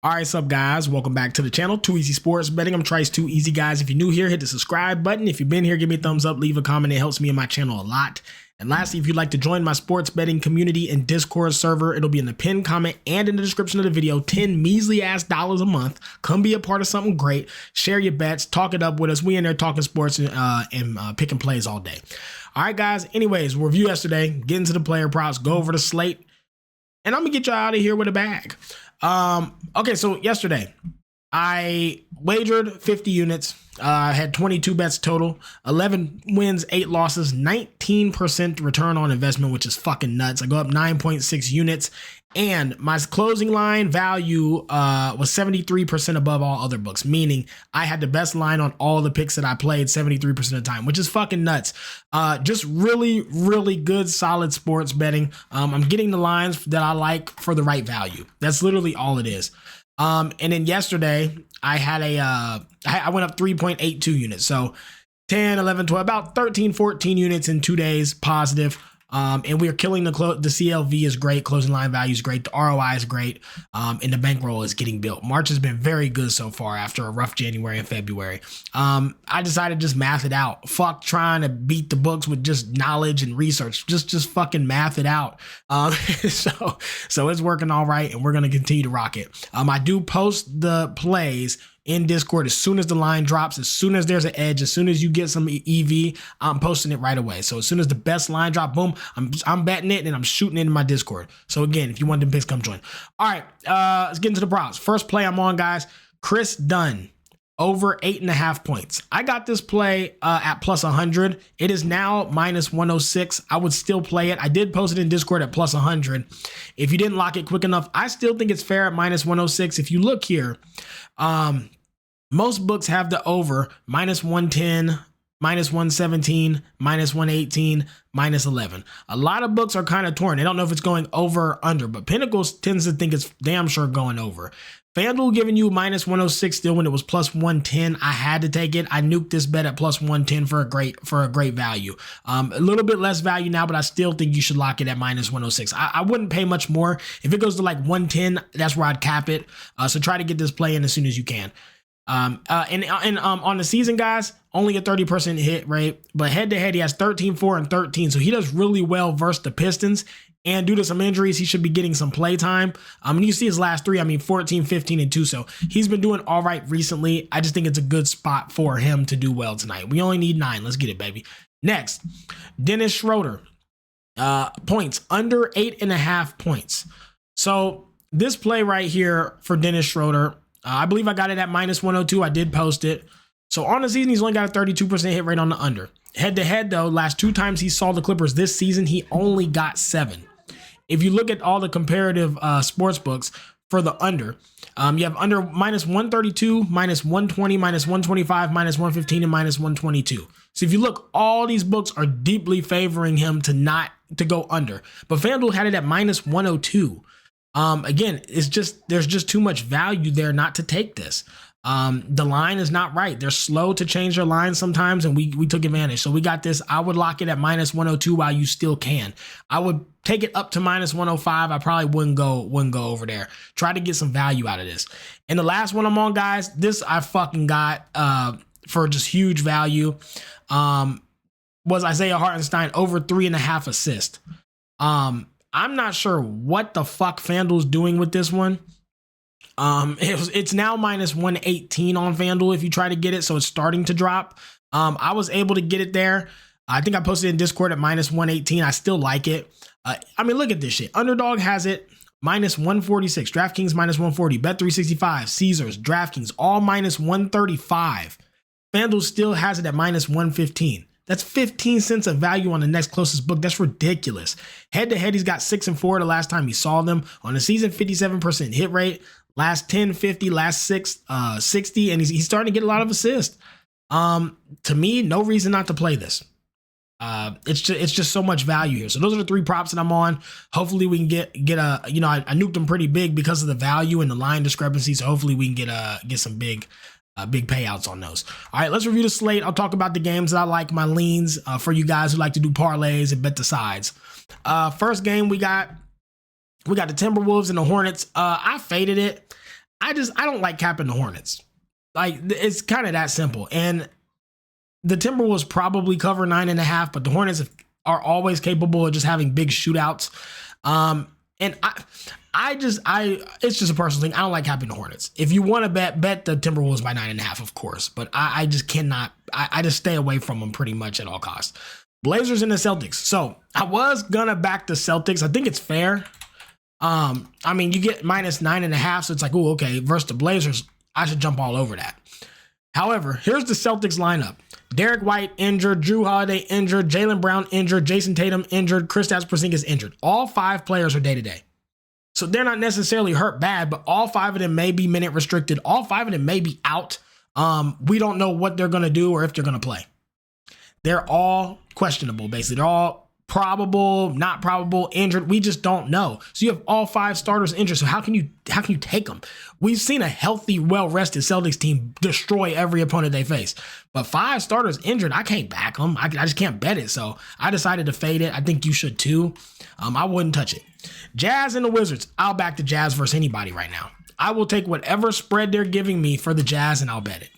All right, sup guys, welcome back to the channel, Too Easy Sports Betting. I'm Trice Too Easy, guys. If you're new here, hit the subscribe button. If you've been here, give me a thumbs up, leave a comment. It helps me and my channel a lot. And lastly, if you'd like to join my sports betting community and Discord server, it'll be in the pinned comment and in the description of the video. 10 measly ass dollars a month. Come be a part of something great. Share your bets, talk it up with us. We in there talking sports and picking plays all day. All right, guys. Anyways, review yesterday, get into the player props, go over the slate, and I'm gonna get y'all out of here with a bag. Okay, so yesterday I wagered 50 units. I had 22 bets total, 11 wins, 8 losses, 19% return on investment, which is fucking nuts. I go up 9.6 units, and my closing line value was 73% above all other books, meaning I had the best line on all the picks that I played 73% of the time, which is fucking nuts. Just really, really good, solid sports betting. I'm getting the lines that I like for the right value. That's literally all it is. And then yesterday I had I went up 3.82 units. So 10, 11, 12, about 13, 14 units in 2 days positive. And we are killing the CLV is great. Closing line value is great. The ROI is great. And the bankroll is getting built. March has been very good so far after a rough January and February. I decided to just math it out. Fuck trying to beat the books with just knowledge and research. Just fucking math it out. So it's working all right, and we're going to continue to rock it. I do post the plays in Discord as soon as the line drops, as soon as there's an edge, as soon as you get some EV, I'm posting it right away. So as soon as the best line drop, boom, I'm betting it and I'm shooting it in my Discord. So again, if you want them picks, come join. All right, let's get into the props. First play I'm on, guys, Chris Dunn, over 8.5 points. I got this play at plus 100. It is now minus 106. I would still play it. I did post it in Discord at plus 100. If you didn't lock it quick enough, I still think it's fair at minus 106. If you look here, most books have the over minus 110, minus 117, minus 118, minus 11. A lot of books are kind of torn. They don't know if it's going over or under, but Pinnacle tends to think it's damn sure going over. FanDuel giving you minus 106 still when it was plus 110. I had to take it. I nuked this bet at plus 110 for a great value. A little bit less value now, but I still think you should lock it at minus 106. I wouldn't pay much more. If it goes to like 110, that's where I'd cap it. So try to get this play in as soon as you can. On the season, guys, only a 30% hit rate, but head to head, he has 13, 4, and 13. So he does really well versus the Pistons. And due to some injuries, he should be getting some play time. And you see his last three, 14, 15, and 2. So he's been doing all right recently. I just think it's a good spot for him to do well tonight. We only need 9. Let's get it, baby. Next, Dennis Schroeder. Points, under 8.5 points. So this play right here for Dennis Schroeder, I believe I got it at minus 102. I did post it. So on the season, he's only got a 32% hit rate on the under. Head to head, though, last 2 times he saw the Clippers this season, he only got 7. If you look at all the comparative sports books for the under, you have under minus 132, minus 120, minus 125, minus 115, and minus 122. So if you look, all these books are deeply favoring him to go under. But FanDuel had it at minus 102. Again, there's just too much value there not to take this. The line is not right. They're slow to change their line sometimes, and we took advantage. So we got this. I would lock it at minus 102 while you still can. I would take it up to minus 105. I probably wouldn't go over there. Try to get some value out of this. And the last one I'm on, guys, this I fucking got for just huge value. Was Isaiah Hartenstein over 3.5 assists. I'm not sure what the fuck FanDuel's doing with this one. It's now minus 118 on FanDuel if you try to get it, so it's starting to drop. I was able to get it there. I think I posted in Discord at minus 118. I still like it. Look at this shit. Underdog has it minus 146. DraftKings minus 140. Bet365, Caesars, DraftKings, all minus 135. FanDuel still has it at minus 115. That's 15 cents of value on the next closest book. That's ridiculous. Head to head, he's got 6 and 4 the last time he saw them. On the season, 57% hit rate. Last 10, 50, last 6, 60, and he's starting to get a lot of assists. To me, no reason not to play this. It's just so much value here. So those are the 3 props that I'm on. Hopefully we can get a, I nuked them pretty big because of the value and the line discrepancy. So hopefully we can get some big payouts on those. All right, let's review the slate. I'll talk about the games that I like, my leans for you guys who like to do parlays and bet the sides. First game we got the Timberwolves and the Hornets. I faded it. I don't like capping the Hornets. Like, it's kind of that simple. And the Timberwolves probably cover 9.5, but the Hornets are always capable of just having big shootouts. And it's just a personal thing. I don't like capping the Hornets. If you want to bet the Timberwolves by 9.5, of course, but I just cannot. I just stay away from them pretty much at all costs. Blazers and the Celtics. So I was gonna back the Celtics. I think it's fair. I mean, you get minus 9.5, so it's like, oh, okay. Versus the Blazers, I should jump all over that. However, here's the Celtics lineup. Derek White injured, Drew Holiday injured, Jaylen Brown injured, Jason Tatum injured, Kristaps Porzingis injured. All 5 players are day-to-day. So they're not necessarily hurt bad, but all 5 of them may be minute restricted. All 5 of them may be out. We don't know what they're going to do or if they're going to play. They're all questionable, basically. They're all probable, not probable, injured. We just don't know. So you have all 5 starters injured. So how can you take them? We've seen a healthy, well-rested Celtics team destroy every opponent they face. But 5 starters injured, I can't back them. I just can't bet it. So I decided to fade it. I think you should too. I wouldn't touch it. Jazz and the Wizards. I'll back the Jazz versus anybody right now. I will take whatever spread they're giving me for the Jazz and I'll bet it.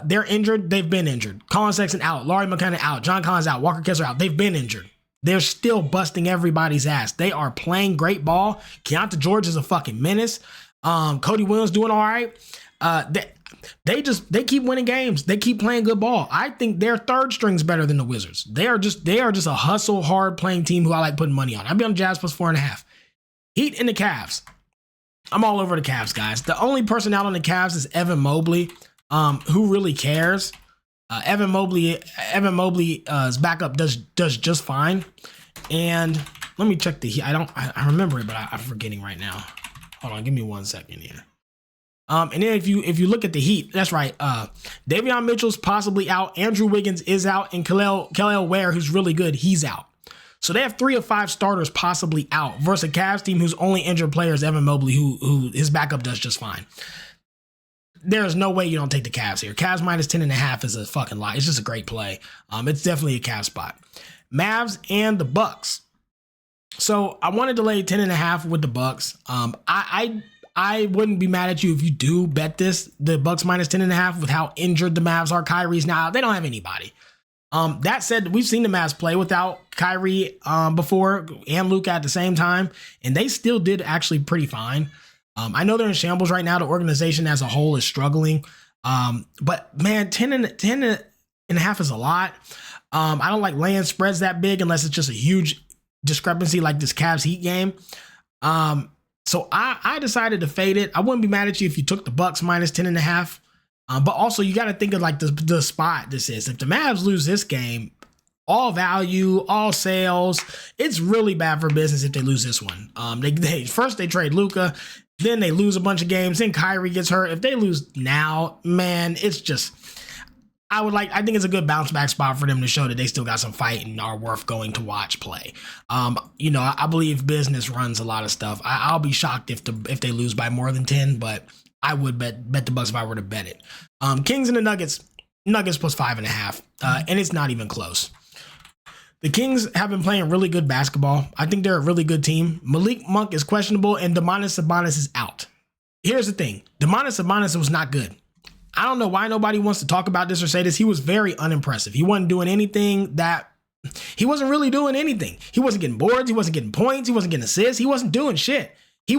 They're injured. They've been injured. Colin Sexton out. Laurie McKenna out. John Collins out. Walker Kessler out. They've been injured. They're still busting everybody's ass. They are playing great ball. Keontae George is a fucking menace. Cody Williams doing all right. They keep winning games. They keep playing good ball. I think their third string's better than the Wizards. They are just a hustle hard playing team who I like putting money on. I'd be on Jazz plus 4.5. Heat and the Cavs. I'm all over the Cavs, guys. The only person out on the Cavs is Evan Mobley. Who really cares? Evan Mobley's backup does just fine. And let me check the Heat. I remember it, but I'm forgetting right now. Hold on, give me 1 second here. And then if you look at the Heat, that's right. Davion Mitchell's possibly out. Andrew Wiggins is out, and Kel'el Ware, who's really good, he's out. So they have 3 of 5 starters possibly out versus a Cavs team whose only injured player is Evan Mobley, who his backup does just fine. There's no way you don't take the Cavs here. Cavs minus 10.5 is a fucking lie. It's just a great play. It's definitely a Cavs spot. Mavs and the Bucks. So I wanted to lay 10.5 with the Bucks. I wouldn't be mad at you if you do bet this, the Bucks minus 10.5 with how injured the Mavs are. Kyrie's now, they don't have anybody. That said, we've seen the Mavs play without Kyrie before and Luka at the same time, and they still did actually pretty fine. I know they're in shambles right now. The organization as a whole is struggling. But man, 10.5 is a lot. I don't like laying spreads that big unless it's just a huge discrepancy like this Cavs Heat game. So I decided to fade it. I wouldn't be mad at you if you took the Bucks minus 10.5. But also you got to think of like the spot this is. If the Mavs lose this game, all value, all sales, it's really bad for business if they lose this one. First they trade Luka, then they lose a bunch of games, then Kyrie gets hurt. If they lose now, man, it's just, I think it's a good bounce back spot for them to show that they still got some fight and are worth going to watch play. I believe business runs a lot of stuff. I'll be shocked if they lose by more than 10, but I would bet the Bucks if I were to bet it. Kings and the Nuggets plus 5.5, and it's not even close. The Kings have been playing really good basketball. I think they're a really good team. Malik Monk is questionable, and Domantas Sabonis is out. Here's the thing. Domantas Sabonis was not good. I don't know why nobody wants to talk about this or say this. He was very unimpressive. He wasn't doing anything he wasn't really doing anything. He wasn't getting boards. He wasn't getting points. He wasn't getting assists. He wasn't doing shit. He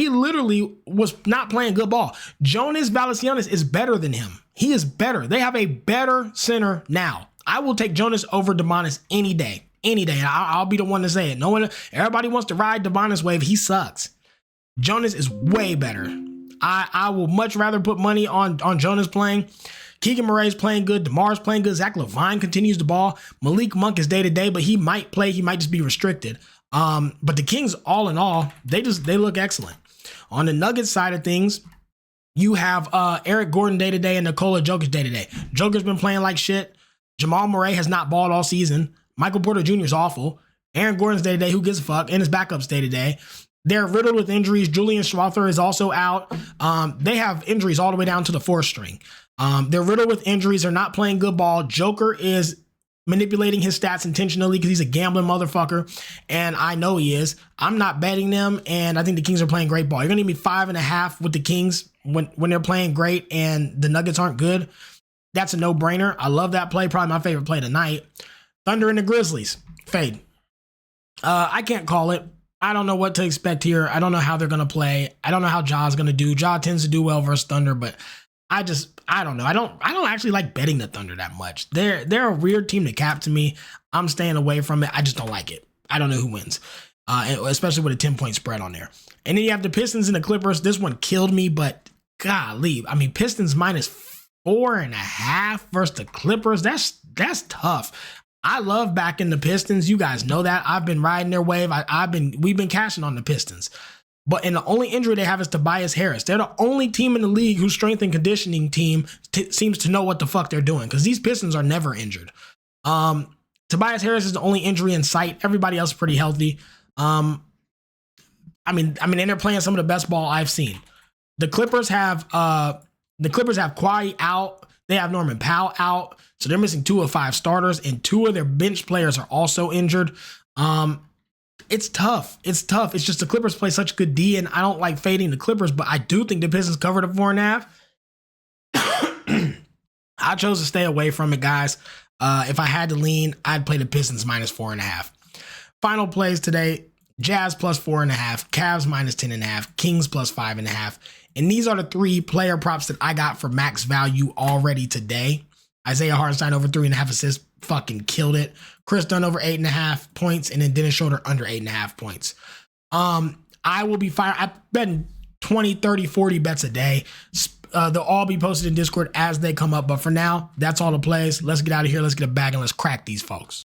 literally was not playing good ball. Jonas Valanciunas is better than him. He is better. They have a better center now. I will take Jonas over Domantas any day. And I'll be the one to say it. Everybody wants to ride Domantas wave. He sucks. Jonas is way better. I will much rather put money on Jonas playing. Keegan Murray's playing good. DeMar's playing good. Zach LaVine continues the ball. Malik Monk is day to day, but he might play. He might just be restricted. But the Kings, all in all, they look excellent. On the Nuggets side of things, you have Eric Gordon day to day and Nikola Jokic day to day. Joker's been playing like shit. Jamal Murray has not balled all season. Michael Porter Jr. is awful. Aaron Gordon's day to day. Who gives a fuck? And his backups day to day. They're riddled with injuries. Julian Schwarther is also out. They have injuries all the way down to the 4th string. They're riddled with injuries. They're not playing good ball. Joker is manipulating his stats intentionally because he's a gambling motherfucker, and I know he is. I'm not betting them, and I think the Kings are playing great ball. You're gonna need me 5.5 with the Kings when they're playing great and the Nuggets aren't good. That's a no-brainer. I love that play. Probably my favorite play tonight. Thunder and the Grizzlies. Fade. I can't call it. I don't know what to expect here. I don't know how they're gonna play. I don't know how Ja's gonna do. Ja tends to do well versus Thunder, but I don't know. I don't actually like betting the Thunder that much. They're a weird team to cap to me. I'm staying away from it. I just don't like it. I don't know who wins, especially with a 10-point spread on there. And then you have the Pistons and the Clippers. This one killed me, but golly, I mean, Pistons -4.5 versus the Clippers. That's tough. I love backing the Pistons. You guys know that. I've been riding their wave. We've been cashing on the Pistons. And the only injury they have is Tobias Harris. They're the only team in the league whose strength and conditioning team seems to know what the fuck they're doing, because these Pistons are never injured. Tobias Harris is the only injury in sight. Everybody else is pretty healthy. I mean, and they're playing some of the best ball I've seen. The Clippers have Kawhi out. They have Norman Powell out, so they're missing 2 of 5 starters, and 2 of their bench players are also injured. It's tough. It's just the Clippers play such good D, and I don't like fading the Clippers, but I do think the Pistons covered a 4.5. I chose to stay away from it, guys. If I had to lean, I'd play the Pistons -4.5. Final plays today: Jazz +4.5, Cavs -10.5, Kings +5.5. And these are the 3 player props that I got for max value already today. Isaiah Hartenstein over 3.5 assists, fucking killed it. Chris Dunn over 8.5 points, and then Dennis Schroeder under 8.5 points. I will be firing. I bet 20, 30, 40 bets a day. They'll all be posted in Discord as they come up. But for now, that's all the plays. Let's get out of here. Let's get a bag and let's crack these folks.